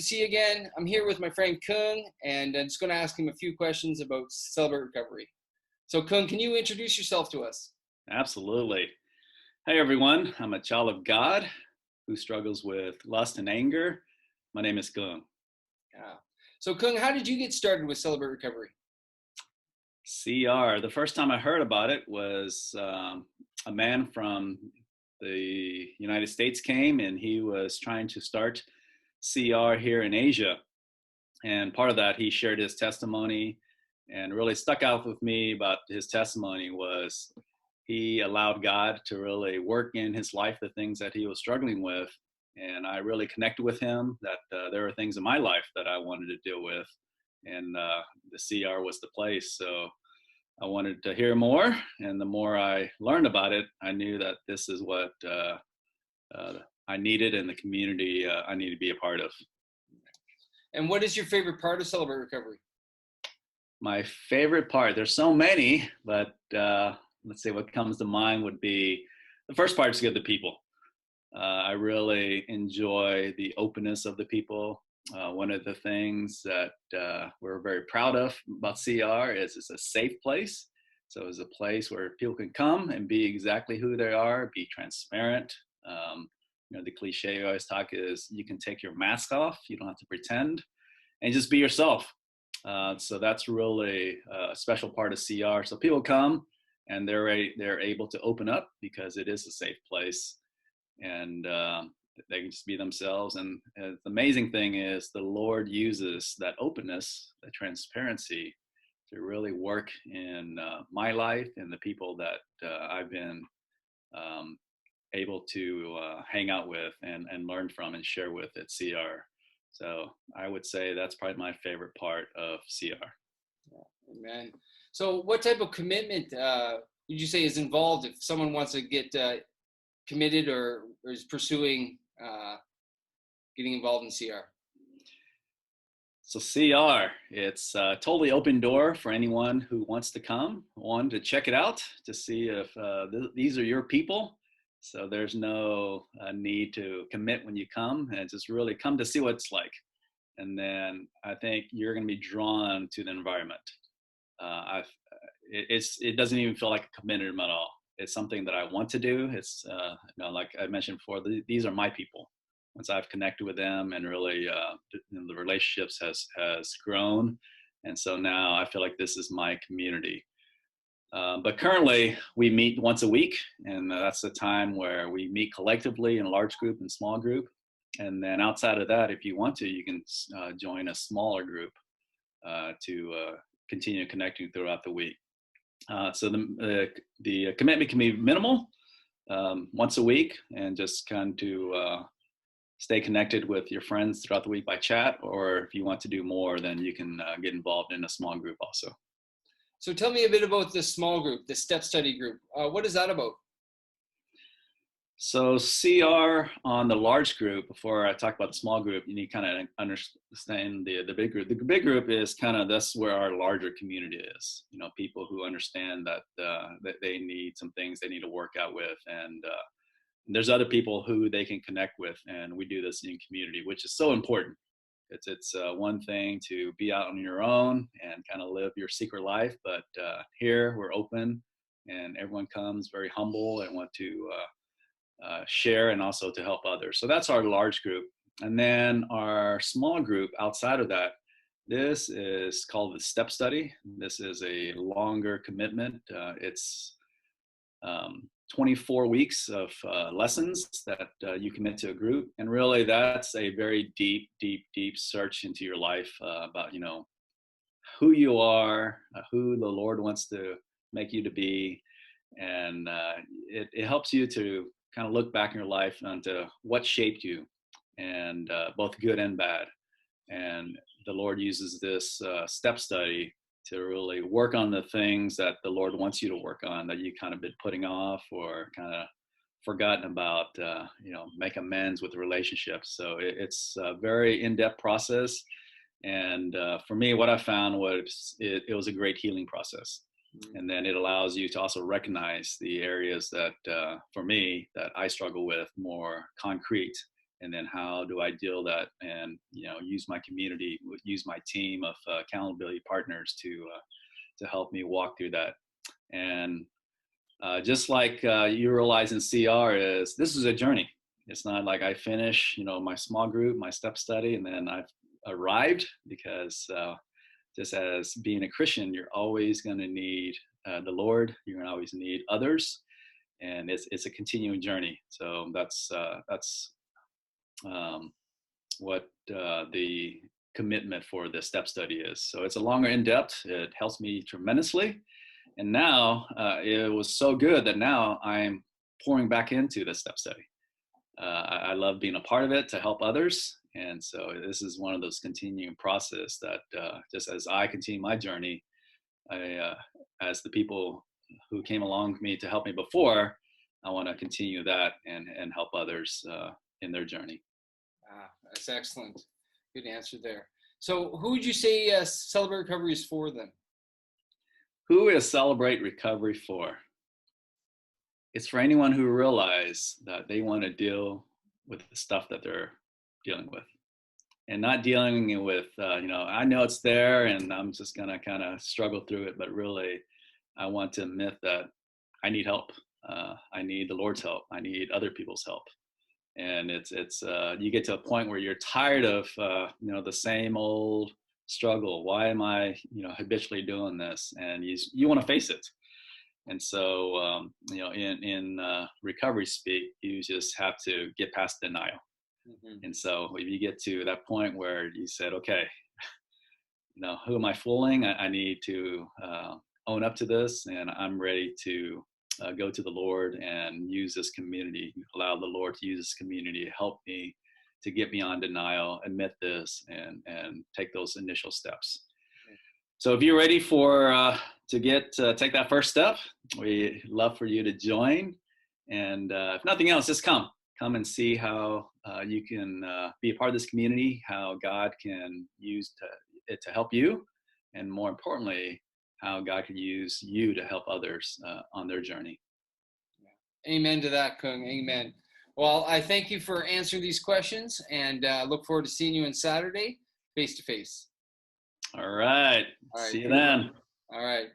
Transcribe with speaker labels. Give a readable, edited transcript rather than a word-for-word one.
Speaker 1: see you again. I'm here with my friend Cuong, and I'm just going to ask him a few questions about Celebrate Recovery. So Cuong, can you introduce yourself to us?
Speaker 2: Absolutely. Hey everyone, I'm a child of God who struggles with lust and anger. My name is Cuong.
Speaker 1: Yeah. So Cuong, how did you get started with Celebrate Recovery?
Speaker 2: CR, the first time I heard about it was a man from the United States came and he was trying to start CR here in Asia. And part of that, he shared his testimony, and really stuck out with me about his testimony was he allowed God to really work in his life, the things that he was struggling with. And I really connected with him that there were things in my life that I wanted to deal with. And the CR was the place. So I wanted to hear more. And the more I learned about it, I knew that this is what I needed in the community I need to be a part of.
Speaker 1: And what is your favorite part of Celebrate Recovery?
Speaker 2: My favorite part, there's so many, but let's say what comes to mind would be the first part is to get the people. I really enjoy the openness of the people. One of the things that we're very proud of about CR is it's a safe place. So it's a place where people can come and be exactly who they are, be transparent. The cliche I always talk is you can take your mask off. You don't have to pretend and just be yourself. So that's really a special part of CR. So people come and they're able to open up because it is a safe place, and they can just be themselves. And the amazing thing is the Lord uses that openness, that transparency, to really work in my life and the people that I've been able to hang out with and learn from and share with at CR. So I would say that's probably my favorite part of CR.
Speaker 1: Yeah, amen. So what type of commitment would you say is involved if someone wants to get committed or is pursuing getting involved in CR?
Speaker 2: So CR, it's a totally open door for anyone who wants to come, one, to check it out, to see if these are your people. So there's no need to commit when you come, and just really come to see what it's like. And then I think you're going to be drawn to the environment. It doesn't even feel like a commitment at all. It's something that I want to do. It's like I mentioned before, these are my people. Once I've connected with them and really the relationships has grown, and so now I feel like this is my community. But currently we meet once a week, and that's the time where we meet collectively in a large group and small group. And then outside of that, if you want to, you can join a smaller group to continue connecting throughout the week. So the commitment can be minimal, once a week, and just kind of stay connected with your friends throughout the week by chat. Or if you want to do more, then you can get involved in a small group also.
Speaker 1: So tell me a bit about this small group, the step study group. What is that about?
Speaker 2: So CR on the large group, before I talk about the small group, you need to kind of understand the big group. The big group is that's where our larger community is. People who understand that that they need some things they need to work out with, and there's other people who they can connect with, and we do this in community, which is so important. It's one thing to be out on your own and kind of live your secret life, but here we're open, and everyone comes very humble and want to share and also to help others. So that's our large group. And then our small group outside of that, this is called the step study. This is a longer commitment. It's 24 weeks of lessons that you commit to a group. And really that's a very deep search into your life about, who you are, who the Lord wants to make you to be. And it helps you to kind of look back in your life onto what shaped you, and both good and bad. And the Lord uses this step study to really work on the things that the Lord wants you to work on that you kind of been putting off or kind of forgotten about, make amends with the relationships. So it's a very in-depth process. And for me, what I found was it was a great healing process. And then it allows you to also recognize the areas that, for me, that I struggle with more concrete, and then how do I deal that, and use my community, use my team of accountability partners to help me walk through that. And just like you realize in CR, is this is a journey. It's not like I finish my small group, my step study, and then I've arrived, because just as being a Christian, you're always going to need the Lord. You're going to always need others, and it's a continuing journey. So that's what the commitment for the step study is. So it's a longer in depth. It helps me tremendously, and now it was so good that now I'm pouring back into the step study. I love being a part of it to help others. And so this is one of those continuing process that just as I continue my journey, as the people who came along with me to help me before, I want to continue that and help others in their journey.
Speaker 1: That's excellent. Good answer there. So who would you say Celebrate Recovery is for then?
Speaker 2: Who is Celebrate Recovery for? It's for anyone who realize that they want to deal with the stuff that they're dealing with, and not dealing with, I know it's there and I'm just going to kind of struggle through it, but really I want to admit that I need help. I need the Lord's help. I need other people's help. And it's you get to a point where you're tired of, the same old struggle. Why am I, habitually doing this? And you want to face it. And so, in recovery speak, you just have to get past denial. Mm-hmm. And so if you get to that point where you said, okay, who am I fooling? I need to own up to this, and I'm ready to go to the Lord and use this community, allow the Lord to use this community to help me to get beyond denial, admit this, and take those initial steps. So if you're ready for to take that first step, we'd love for you to join. And if nothing else, just come and see how you can be a part of this community, how God can use it to help you, and more importantly, how God can use you to help others on their journey.
Speaker 1: Amen to that, Cuong. Amen. Well, I thank you for answering these questions, and look forward to seeing you on Saturday, face to face.
Speaker 2: All right. See you then.
Speaker 1: All right.